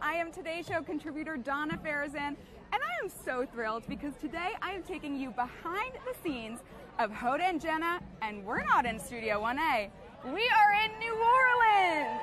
I am Today Show contributor Donna Farazan, and I am so thrilled because today I am taking you behind the scenes of Hoda and Jenna, and we're not in Studio 1A. We are in New Orleans.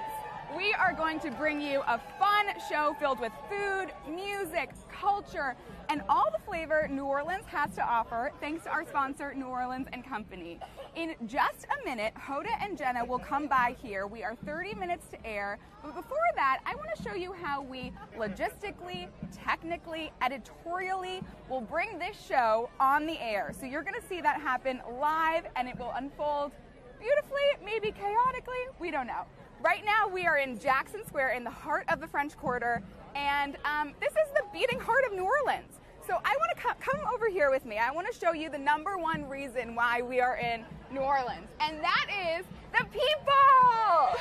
We are going to bring you a fun show filled with food, music, culture, and all the flavor New Orleans has to offer thanks to our sponsor, New Orleans & Company. In just a minute, Hoda and Jenna will come by here. We are 30 minutes to air, but before that, I want to show you how we logistically, technically, editorially will bring this show on the air. So you're going to see that happen live, and it will unfold beautifully, maybe chaotically, we don't know. Right now, we are in Jackson Square in the heart of the French Quarter, and this is the beating heart of New Orleans. So I want to come over here with me. I want to show you the #1 reason why we are in New Orleans, and that is the people!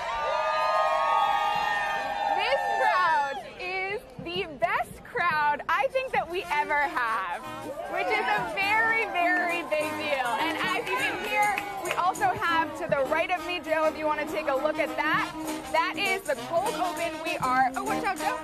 This crowd is the best crowd I think that we ever have, which is a very, very big deal. And as you can hear, we also have to the right of me, Joe, if you want to take a look at that. That is the cold open. We are, oh, watch out, Joe.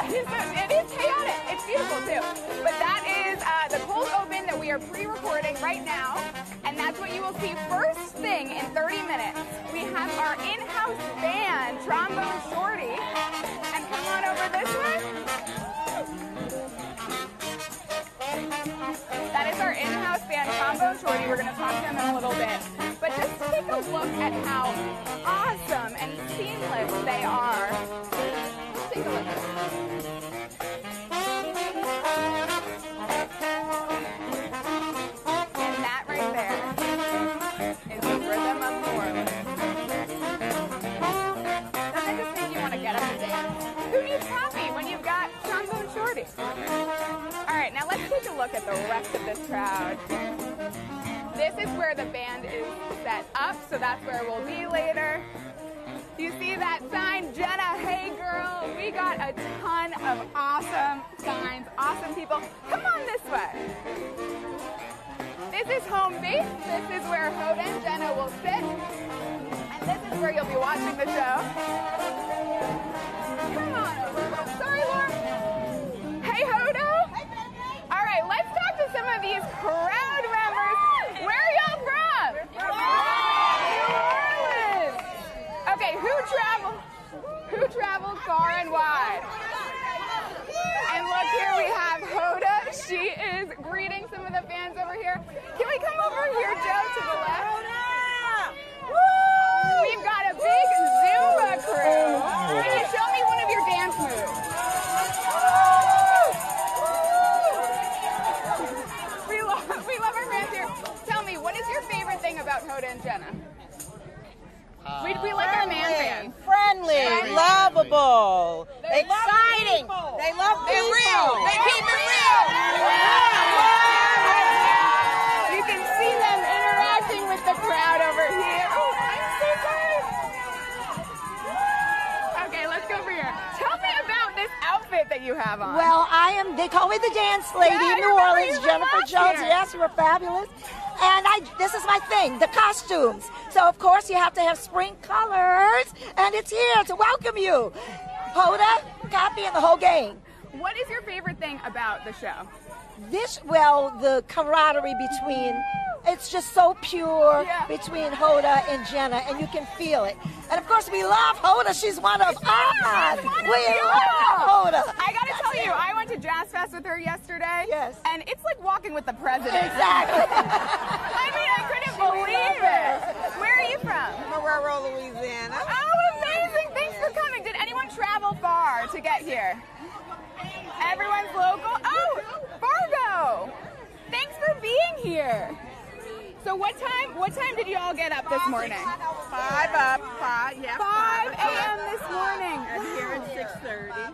It is chaotic. It's beautiful, too. But that is the cold open that we are pre-recording right now. And that's what you will see first thing in 30 minutes. We have our in-house band, Trombone Shorty. And come on over this way. That is our in-house band, Trombone Shorty. We're going to talk to them in a little bit. But just take a look at how awesome and seamless they are. Take a look. And that right there is the rhythm of New Orleans. Doesn't it just make you want to get up and dance? Who needs coffee when you've got Trombone Shorty? All right, now let's take a look at the rest of this crowd. This is where the band is set up, so that's where we'll be later. You see that sign, Jenna, hey girl? We got a ton of awesome signs, awesome people. Come on this way. This is home base. This is where Hoda and Jenna will sit. And this is where you'll be watching the show. Come on over. Sorry, Laura. Hey, Hoda. All right, let's talk to some of these crowd members. Where are y'all from? New Orleans. Okay, who traveled far and wide? And look, here we have Hoda. She is greeting some of the fans over here. Can we come over here, Joe, to the left? Woo! We've got a big Zumba crew. Can you show me one of your dance moves? We love our fans here. Tell me, what is your favorite thing about Hoda and Jenna? We like our man fans. Friendly, lovable, exciting. They love people. Real. They keep it real. You can see them interacting with the crowd over here. Oh, I'm so sorry. Okay, let's go over here. Tell me about this outfit that you have on. Well, they call me the dance lady in New Orleans, Jennifer Jones. Yes, you were fabulous. And this is my thing, the costumes. So, of course, you have to have spring colors, and it's here to welcome you. Hoda, Copy, and the whole gang. What is your favorite thing about the show? The camaraderie between, it's just so pure between Hoda and Jenna, and you can feel it. And, of course, we love Hoda. She's one of us. We love Hoda. I got to tell you, I went to Jazz Fest with her yesterday. Yes. And it's like walking with the president. Exactly. I mean, I couldn't believe it. Where are you from? Marrero, Louisiana. Oh, amazing. Thanks for coming. Did anyone travel far to get here? Everyone's local? Oh, Fargo. Thanks for being here. So what time did you all get up this morning? 5 a.m. this morning. And here at 6:30.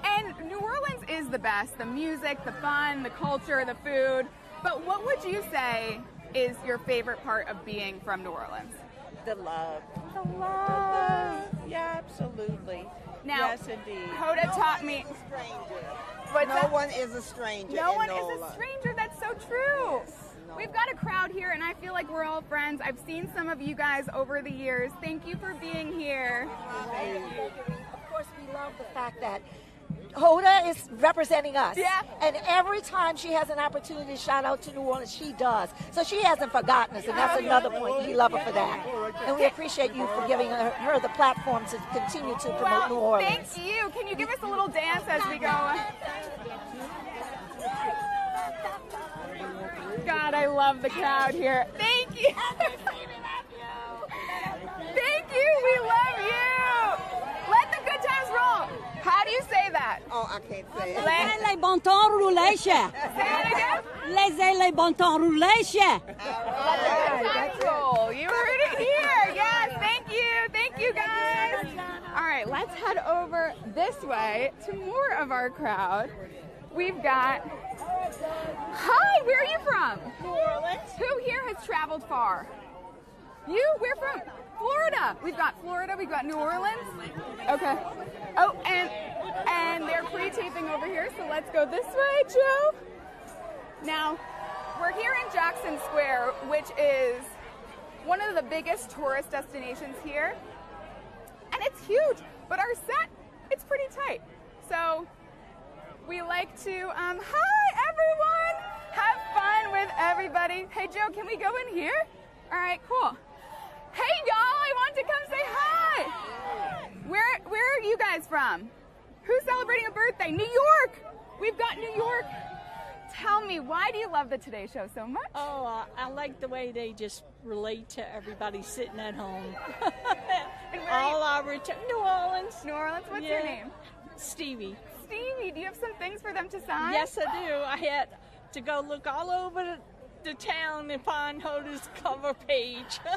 And New Orleans is the best. The music, the fun, the culture, the food. But what would you say is your favorite part of being from New Orleans? The love. The love. Yeah, absolutely. Now, yes, indeed. Hoda taught me. No one is a stranger. No one is a stranger. That's so true. No. We've got a crowd here, and I feel like we're all friends. I've seen some of you guys over the years. Thank you for being here. Of course, we love the fact that Hoda is representing us. Yeah. And every time she has an opportunity to shout out to New Orleans, she does. So she hasn't forgotten us, and that's another point. We love her for that. And we appreciate you for giving her the platform to continue to promote New Orleans. Thank you. Can you give us a little dance as we go? God, I love the crowd here. Thank you. Thank you. We love you. Let the good times roll. How do you say that? Oh, I can't say it. Les bon temps roulés. Say it again. Les bon temps roulés. Let the good times roll. You heard it here. Yes. Thank you. Thank you, guys. All right, let's head over this way to more of our crowd. We've got. Hi, where are you from? New Orleans. Who here has traveled far? You? We're from Florida. We've got Florida. We've got New Orleans. Okay. Oh, and they're pre-taping over here, so let's go this way, Joe. Now, we're here in Jackson Square, which is one of the biggest tourist destinations here. And it's huge, but our set, it's pretty tight. So we like to, hi everyone! Have fun with everybody. Hey Joe, can we go in here? All right, cool. Hey y'all, I want to come say hi. Where are you guys from? Who's celebrating a birthday? New York. We've got New York. Tell me, why do you love the Today Show so much? Oh, I like the way they just relate to everybody sitting at home. And where are you? All our New Orleans. New Orleans, what's your name? Stevie. Stevie, do you have some things for them to sign? Yes, I do. I had to go look all over the town and find Hoda's cover page. Oh,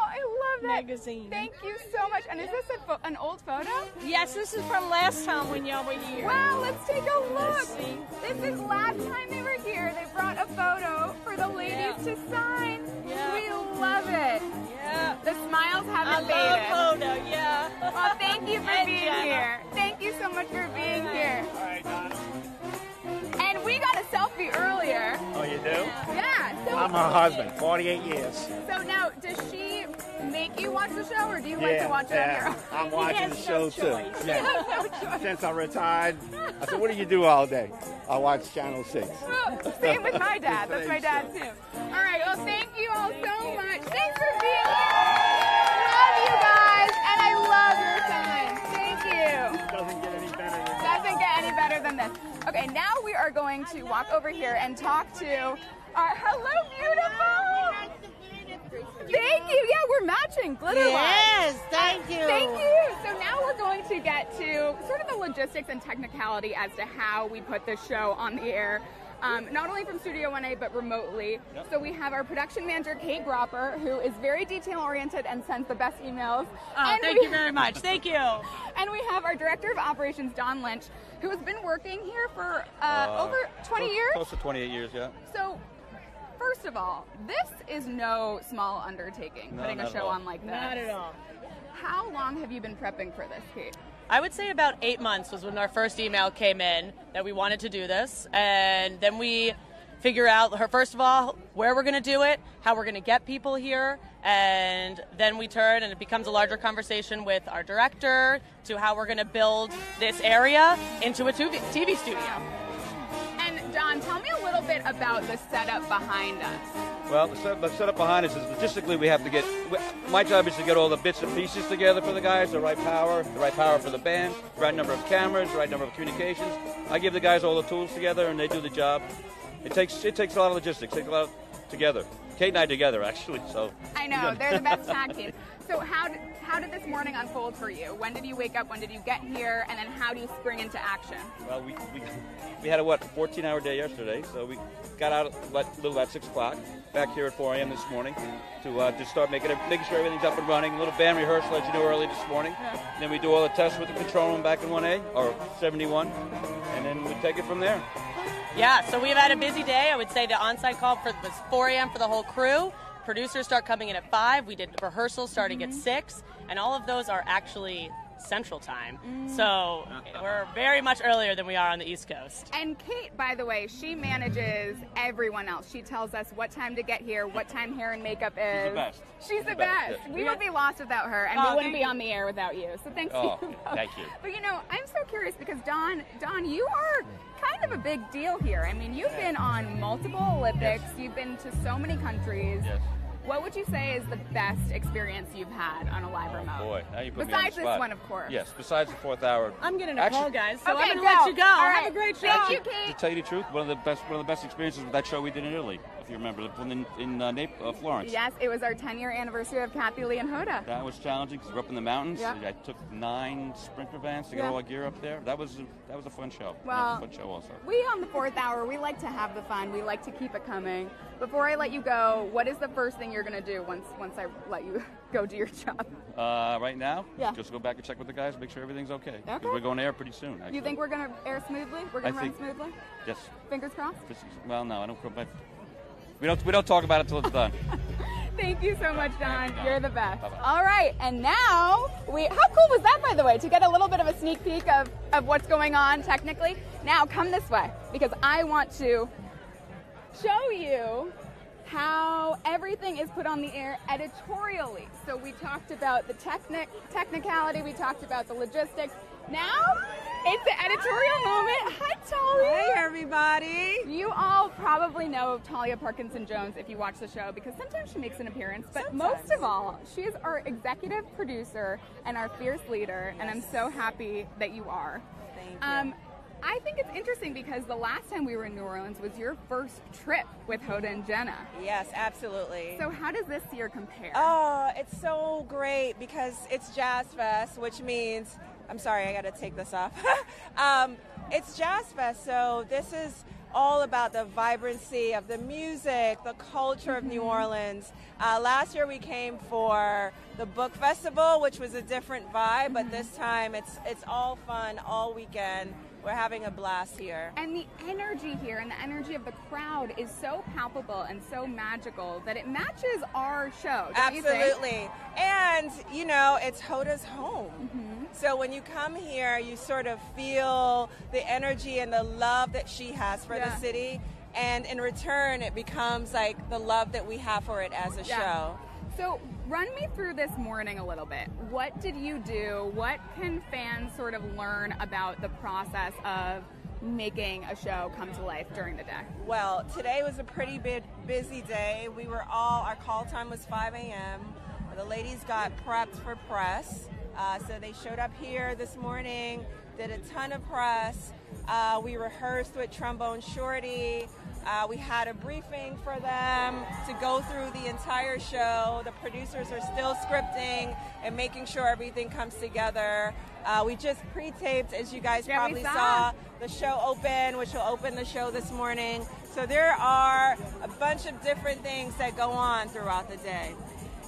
I love that. Magazine. Thank you so much. And is this an old photo? Yes, this is from last time when y'all were here. Wow, let's take a look. Let's see. This is last time they were here. They brought a photo for the ladies to sign. Yeah. We love it. Yeah. The smiles haven't I faded. love Hoda, yeah. Well, thank you for And being Jenna. here. Thank you so much for being here. All right, Donna. And we got a selfie earlier. Oh, you do? Yeah. So, I'm her husband, 48 years. so now, does she make you watch the show, or do you like to watch it on your own? I'm watching the has show no too. choice. Yeah. Since I retired, I said, what do you do all day? I watch Channel 6. Oh, same with my dad. That's my dad too. All right. Well, thank you all so much. Thanks for being here. Love you guys, and I love your time. Thank you. Doesn't get any better than that. Doesn't get any better than this. Okay, now we are going to walk over here and talk to our hello, beautiful. Thank you. Yeah, we're matching glitter lines. Yes, thank you. Thank you. So now we're going to get to sort of the logistics and technicality as to how we put this show on the air, not only from Studio 1A, but remotely. Yep. So we have our production manager, Kate Gropper, who is very detail-oriented and sends the best emails. Oh, And thank we- you very much. Thank you. And we have our director of operations, Don Lynch, who has been working here for over 20 years. Close to 28 years, yeah. So, first of all, this is no small undertaking, No, putting a not at show all. on like this. Not at all. How long have you been prepping for this, Kate? I would say about 8 months was when our first email came in that we wanted to do this. And then we figure out, first of all, where we're going to do it, how we're going to get people here. And then we turn and it becomes a larger conversation with our director to how we're going to build this area into a TV studio. And Don, tell me a little bit about the setup behind us. Well, the setup behind us is logistically we have to get, my job is to get all the bits and pieces together for the guys, the right power for the band, the right number of cameras, the right number of communications. I give the guys all the tools together and they do the job. It takes a lot of logistics, takes a lot together. Kate and I together, actually. So I know, they're the best tag team. So how did this morning unfold for you? When did you wake up? When did you get here? And then how do you spring into action? Well, we had a 14-hour day yesterday, so we got out at a little about 6 o'clock, back here at 4 a.m. this morning to start making sure everything's up and running. A little band rehearsal, as you know, early this morning. Yeah. Then we do all the tests with the control room back in 1A, or 71, and then we take it from there. Yeah, so we've had a busy day. I would say the on-site call was 4 a.m. for the whole crew. Producers start coming in at 5. We did rehearsals starting at 6. And all of those are actually Central Time. So we're very much earlier than we are on the East Coast. And Kate, by the way, she manages everyone else. She tells us what time to get here, what time hair and makeup is. She's the best. She's the best. Yeah. We would be lost without her, and we wouldn't be on the air without you. So thanks to you both. Thank you. But you know, I'm so curious because Don, you are kind of a big deal here. I mean, you've been on multiple Olympics. Yes. You've been to so many countries. Yes. What would you say is the best experience you've had on a live remote? Boy, now you put Besides me on the spot. this one, of course. Yes, besides the 4th hour. I'm getting a call, guys, so Okay, I'm going to let you go. All Have right. a great show. Thank you, To Kate. tell you the truth, one of the best experiences with that show we did in Italy, if you remember, the one in Florence. Yes, it was our 10-year anniversary of Kathy Lee and Hoda. That was challenging because we're up in the mountains. Yeah. I took 9 sprinkler vans to get all our gear up there. That was a fun show. Well, that was a fun show also. We on the 4th hour, we like to have the fun. We like to keep it coming. Before I let you go, what is the first thing you're going to do once I let you go do your job? Right now, Yeah. just go back and check with the guys, make sure everything's okay. 'Cause Okay. we're going to air pretty soon. Actually. You think we're going to air smoothly? We're going to I run think- smoothly? Yes. Fingers crossed? Well, no, I don't. We don't talk about it till it's done. Thank you so much, Don. No. You're the best. Bye-bye. All right, and now how cool was that, by the way, to get a little bit of a sneak peek of what's going on technically? Now come this way, because I want to show you how everything is put on the air editorially. So we talked about the technicality, we talked about the logistics. Now it's the editorial moment. Hi, Talia. Hey, everybody. You all probably know Talia Parkinson Jones if you watch the show because sometimes she makes an appearance, but most of all, she is our executive producer and our fierce leader, and I'm so happy that you are. Thank you. I think it's interesting because the last time we were in New Orleans was your first trip with Hoda and Jenna. Yes, absolutely. So how does this year compare? Oh, it's so great because it's Jazz Fest, which means, I'm sorry, I got to take this off. It's Jazz Fest, so this is all about the vibrancy of the music, the culture of New Orleans. Last year we came for the book festival, which was a different vibe, but this time it's all fun all weekend. We're having a blast here. And the energy here and the energy of the crowd is so palpable and so magical that it matches our show. Don't you think? Absolutely. And, you know, it's Hoda's home. So when you come here, you sort of feel the energy and the love that she has for the city. And in return, it becomes like the love that we have for it as a show. So run me through this morning a little bit. What did you do? What can fans sort of learn about the process of making a show come to life during the day? Well, today was a pretty busy day. Our call time was 5 a.m. The ladies got prepped for press. So they showed up here this morning, did a ton of press. We rehearsed with Trombone Shorty. We had a briefing for them to go through the entire show. The producers are still scripting and making sure everything comes together. We just pre-taped, as you guys probably saw, the show open, which will open the show this morning. So there are a bunch of different things that go on throughout the day.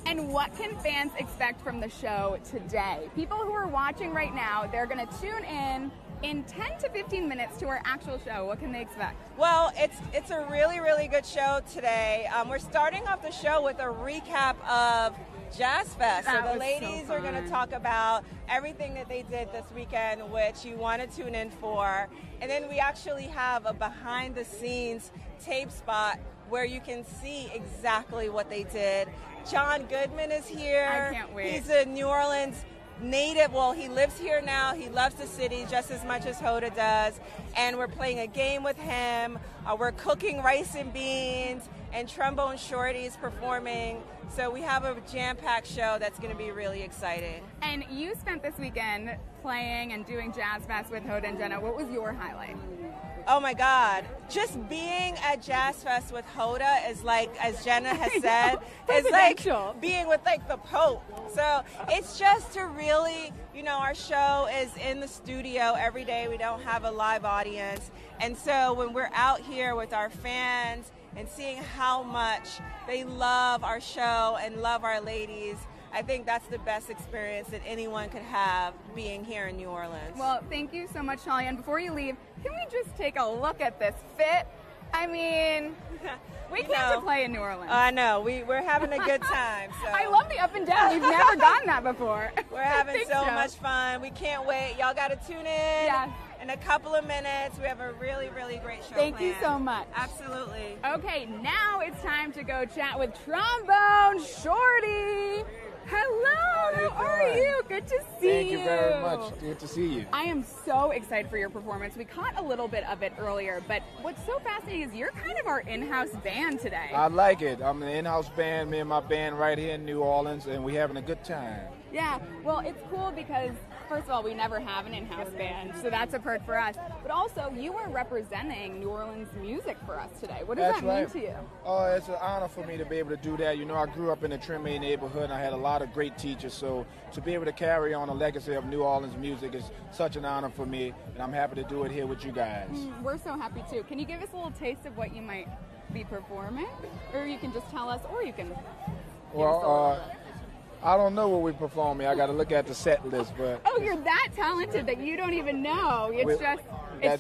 And what can fans expect from the show today? People who are watching right now, they're going to tune in 10 to 15 minutes to our actual show. What can they expect? Well, it's a really, really good show today. We're starting off the show with a recap of Jazz Fest. So the ladies are going to talk about everything that they did this weekend, which you want to tune in for. And then we actually have a behind the scenes tape spot where you can see exactly what they did. John Goodman is here. I can't wait. He's a New Orleans native. Well, he lives here now. He loves the city just as much as Hoda does. And we're playing a game with him. We're cooking rice and beans, and Trombone Shorty is performing. So we have a jam-packed show that's going to be really exciting. And you spent this weekend playing and doing Jazz Fest with Hoda and Jenna. What was your highlight? Oh my God. Just being at Jazz Fest with Hoda is like, as Jenna has said, is like being with like the Pope. So it's just to really, you know, our show is in the studio every day. We don't have a live audience. And so when we're out here with our fans and seeing how much they love our show and love our ladies, I think that's the best experience that anyone could have being here in New Orleans. Well, thank you so much, Talia. And before you leave, can we just take a look at this fit? I mean, we came to play in New Orleans. I know. We're having a good time. So I love the up and down. We've never gotten that before. we're having Thanks, so Joe. much fun. We can't wait. Y'all got to tune in. Yes. In a couple of minutes, we have a really, really great show Thank you planned. so much. Absolutely. Okay, now it's time to go chat with Trombone Shorty. Hello, how are you? Good to see you. Thank you very much. Good to see you. I am so excited for your performance. We caught a little bit of it earlier, but what's so fascinating is you're kind of our in-house band today. I like it. I'm an in-house band, me and my band right here in New Orleans, and we're having a good time. Yeah, well, it's cool because, first of all, we never have an in-house band, so that's a perk for us. But also, you are representing New Orleans music for us today. What does that mean to you? Oh, it's an honor for me to be able to do that. You know, I grew up in the Treme neighborhood, and I had a lot of great teachers, so to be able to carry on the legacy of New Orleans music is such an honor for me, and I'm happy to do it here with you guys. We're so happy, too. Can you give us a little taste of what you might be performing? Or you can just tell us, or you can give us a little bit. I don't know what we're performing. I got to look at the set list, but Oh, you're that talented that you don't even know. It's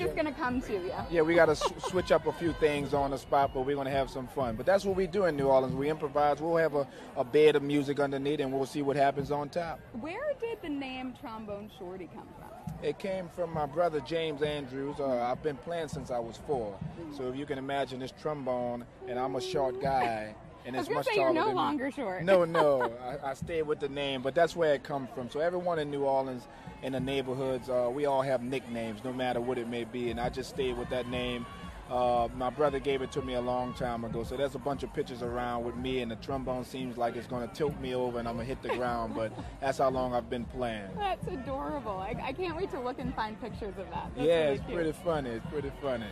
just going to come to you. yeah, we got to switch up a few things on the spot, but we're going to have some fun. But that's what we do in New Orleans. We improvise. We'll have a bed of music underneath, and we'll see what happens on top. Where did the name Trombone Shorty come from? It came from my brother James Andrews. I've been playing since I was 4. So if you can imagine this trombone, and I'm a short guy. And it's I was much going to say you're taller no than me. longer short. No. I stayed with the name, but that's where it comes from. So everyone in New Orleans, in the neighborhoods, we all have nicknames, no matter what it may be. And I just stayed with that name. My brother gave it to me a long time ago. So there's a bunch of pictures around with me, and the trombone seems like it's going to tilt me over and I'm going to hit the ground. But that's how long I've been playing. That's adorable. I can't wait to look and find pictures of that. That's Yeah, really it's cute. pretty funny. It's pretty funny.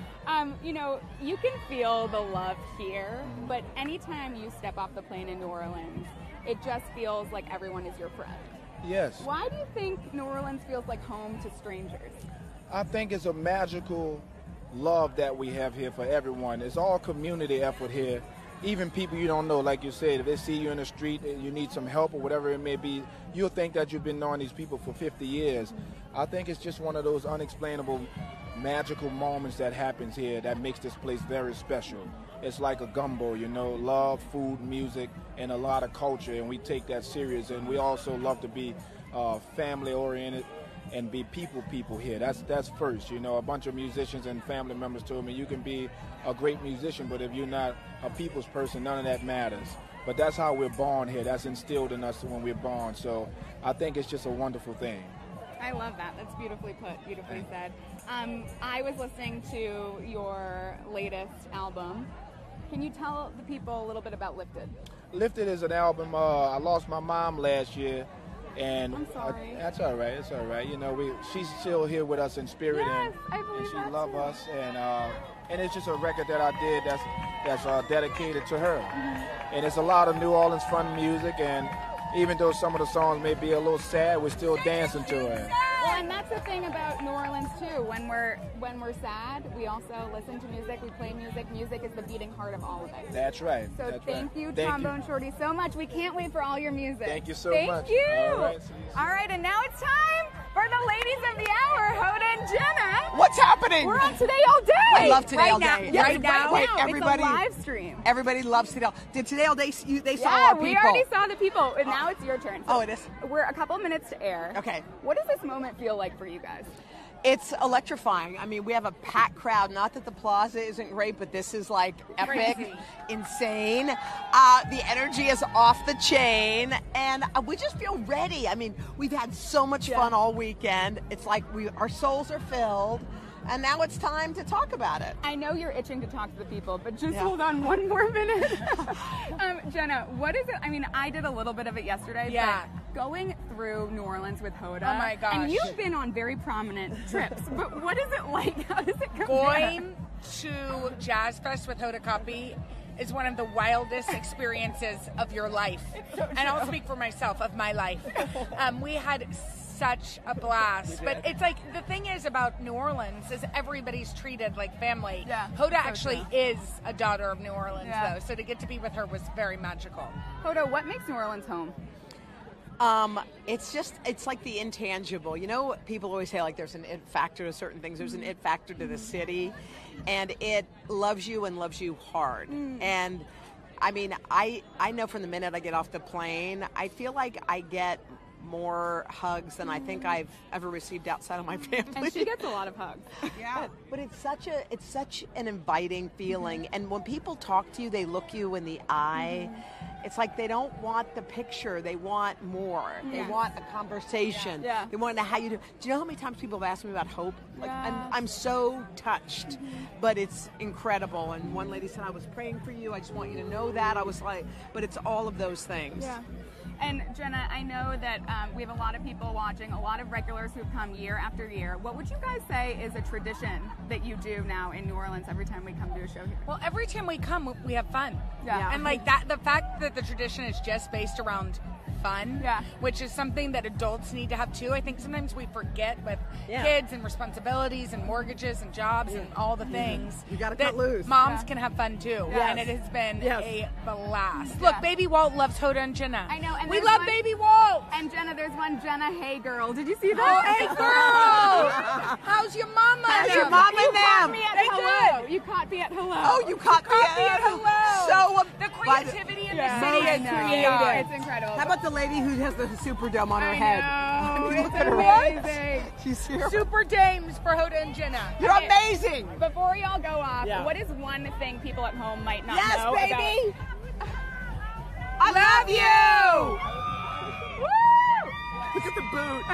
You know, you can feel the love here, but anytime you step off the plane in New Orleans, it just feels like everyone is your friend. Yes. Why do you think New Orleans feels like home to strangers? I think it's a magical love that we have here for everyone. It's all community effort here. Even people you don't know, like you said, if they see you in the street and you need some help or whatever it may be, you'll think that you've been knowing these people for 50 years. I think it's just one of those unexplainable magical moments that happens here that makes this place very special. It's like a gumbo, you know, love, food, music, and a lot of culture, and we take that serious. And we also love to be family-oriented and be people here. That's first. You know, a bunch of musicians and family members told me you can be a great musician, but if you're not a people's person, none of that matters. But that's how we're born here. That's instilled in us when we're born. So I think it's just a wonderful thing. I love that. That's beautifully put, beautifully said. I was listening to your latest album. Can you tell the people a little bit about Lifted? Lifted is an album. I lost my mom last year. And I'm sorry. That's all right. It's all right. You know, she's still here with us in spirit, Yes, I and believe she that loves too. us. And it's just a record that I did that's dedicated to her. Mm-hmm. And it's a lot of New Orleans fun music. And even though some of the songs may be a little sad, we're still dancing to it. Well, and that's the thing about New Orleans too. When we're sad, we also listen to music. We play music. Music is the beating heart of all of it. That's right. So That's thank right. you, Thank Trombone Shorty, so much. We can't wait for all your music. Thank you so Thank much. you. All right, see you soon. All right, and now it's time for the ladies of the hour, Hoda and Jenna. What's happening? We're on Today All Day. I love Today right All now. Day. Yes, Right now, Wait, everybody- it's a live stream. Everybody loves Today All. Did Today All Day? They saw Yeah, our people. we already saw the people, and now it's your turn. Oh, it is? We're a couple minutes to air. Okay. What does this moment feel like for you guys? It's electrifying. I mean, we have a packed crowd. Not that the plaza isn't great, but this is like epic, Crazy. insane. The energy is off the chain, and we just feel ready. I mean, we've had so much fun all weekend. It's like our souls are filled, and now it's time to talk about it. I know you're itching to talk to the people, but just Yeah. hold on one more minute. Jenna, what is it? I mean, I did a little bit of it yesterday. Yeah. But going through New Orleans with Hoda. Oh my gosh. And you've been on very prominent trips, but what is it like? How does it compare? Going to Jazz Fest with Hoda Kotb is one of the wildest experiences of your life. And I'll speak for myself, of my life. We had such a blast. But it's like, the thing is about New Orleans is everybody's treated like family. Yeah, Hoda so actually true. is a daughter of New Orleans, Yeah. though. So to get to be with her was very magical. Hoda, what makes New Orleans home? It's like the intangible. You know, people always say like there's an it factor to certain things. There's an it factor to the city, and it loves you and loves you hard. And I mean, I know from the minute I get off the plane, I feel like I get more hugs than I think I've ever received outside of my family. And she gets a lot of hugs. Yeah. But it's such an inviting feeling. And when people talk to you, they look you in the eye. It's like they don't want the picture. They want more. They want a conversation. Yeah. They want to know how you do. Do you know how many times people have asked me about hope? Like, I'm so touched. But it's incredible. And one lady said, I was praying for you. I just want you to know that. I was like, but it's all of those things. Yeah. And Jenna, I know that we have a lot of people watching, a lot of regulars who come year after year. What would you guys say is a tradition that you do now in New Orleans every time we come to a show here? Well, every time we come, we have fun. Yeah. And like that, the fact that the tradition is just based around fun, which is something that adults need to have too. I think sometimes we forget with kids and responsibilities and mortgages and jobs and all the things. You gotta that cut loose. Moms can have fun too. And it has been a blast. Look, Baby Walt loves Hoda and Jenna. I know. And we love Baby Walt. And Jenna, there's one Jenna Hey Girl. Did you see that? Oh, hey girl! How's your mama? How's your mom and them? Me at hello. You caught me at hello. Oh, you caught me at hello. So the creativity in the city is creative. It's incredible. How about the lady who has the Superdome on her head? I know. Look It's at her. amazing. She's here. Super dames for Hoda and Jenna. You're amazing. Before y'all go off, what is one thing people at home might not Yes, know baby. about? I love you. Woo! Look at the boot.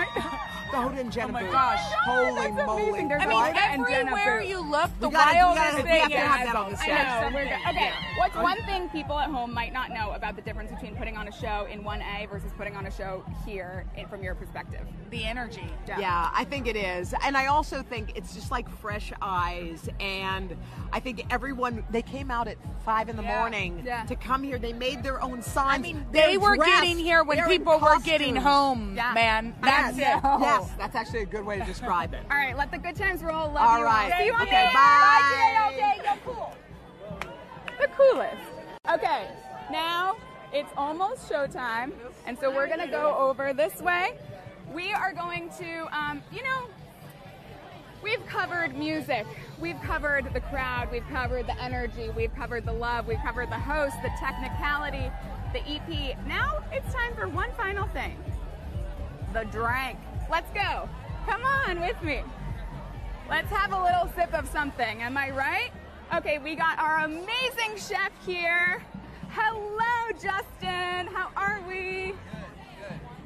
The Hoda and Jenna Oh my boot. gosh. Holy moly. There's I a mean, Hoda and Jenna everywhere boot. you look, the We gotta wildest have thing to have that on the I set. know. We're good. Okay, what's one thing people at home might not know about the difference between putting on a show in 1A versus putting on a show here from your perspective? The energy. Yeah, I think it is. And I also think it's just like fresh eyes. And I think everyone, they came out at 5 in the morning to come here. They made their own signs. I mean, they were getting here when people were getting home, man. That's it. Yes, that's actually a good way to describe it. All right, let the good times roll. Love All you right. all. See you on Okay, the air. bye. All day. You're cool. The coolest. Okay, now it's almost showtime, and so we're gonna go over this way. We are going to, we've covered music, we've covered the crowd, we've covered the energy, we've covered the love, we've covered the host, the technicality, the EP. Now it's time for one final thing. The drink. Let's go. Come on with me. Let's have a little sip of something. Am I right? Okay, we got our amazing chef here. Hello, Justin. How are we?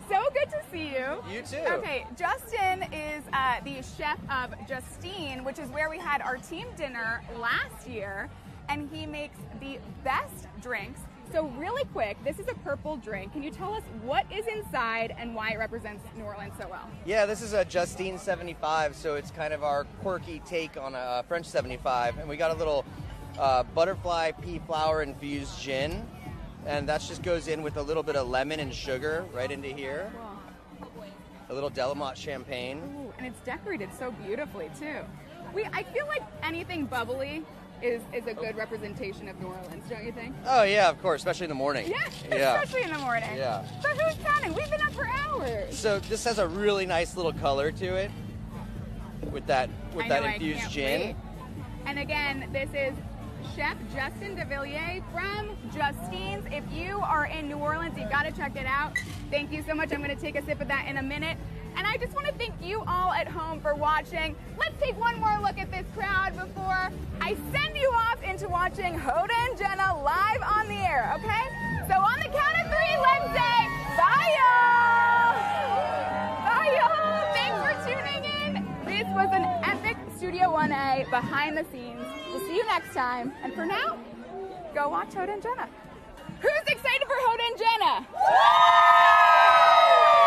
So good to see you. You too. Okay, Justin is the chef of Justine, which is where we had our team dinner last year, and he makes the best drinks. So really quick, this is a purple drink. Can you tell us what is inside and why it represents New Orleans so well? Yeah, this is a Justine 75, so it's kind of our quirky take on a French 75. And we got a little butterfly pea flower infused gin. And that just goes in with a little bit of lemon and sugar right into here. Wow. A little Delamont champagne. Ooh, and it's decorated so beautifully too. I feel like anything bubbly is a good representation of New Orleans, don't you think? Oh yeah, of course, especially in the morning. Yeah, especially in the morning. Yeah. So who's counting? We've been up for hours. So this has a really nice little color to it with that infused gin. Wait. And again, this is Chef Justin DeVilliers from Justine's. If you are in New Orleans, you've got to check it out. Thank you so much. I'm going to take a sip of that in a minute. And I just want to thank you all at home for watching. Let's take one more look at this crowd before I send you off into watching Hoda and Jenna live on the air, okay? So on the count of 3, let's say bye, y'all! Bye, y'all! Thanks for tuning in. This was an epic Studio 1A behind the scenes. We'll see you next time. And for now, go watch Hoda and Jenna. Who's excited for Hoda and Jenna?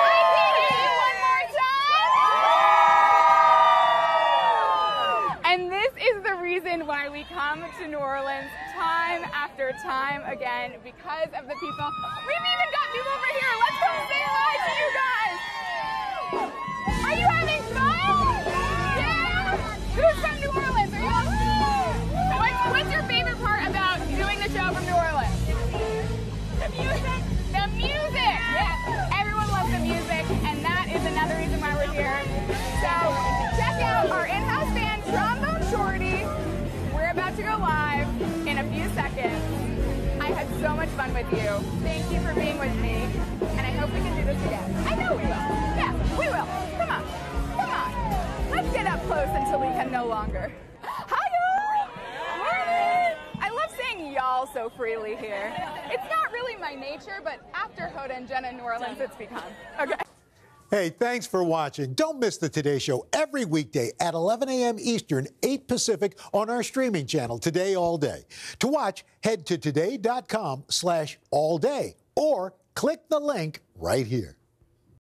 I can hear you one more time. And this is the reason why we come to New Orleans time after time again, because of the people. We've even got people over here. Let's go say hi to you guys. Are you having fun? Yeah. Who's from New Orleans? Are you all? What's your favorite part about doing the show from New Orleans? The music. The music. Yeah. Everyone loves about to go live in a few seconds. I had so much fun with you. Thank you for being with me. And I hope we can do this again. I know we will. Yeah, we will. Come on. Come on. Let's get up close until we can no longer. Hi, y'all. Morning. I love saying y'all so freely here. It's not really my nature, but after Hoda and Jenna in New Orleans, it's become. Okay. Hey, thanks for watching. Don't miss the Today Show every weekday at 11 a.m. Eastern, 8 Pacific on our streaming channel, Today All Day. To watch, head to today.com/allday or click the link right here.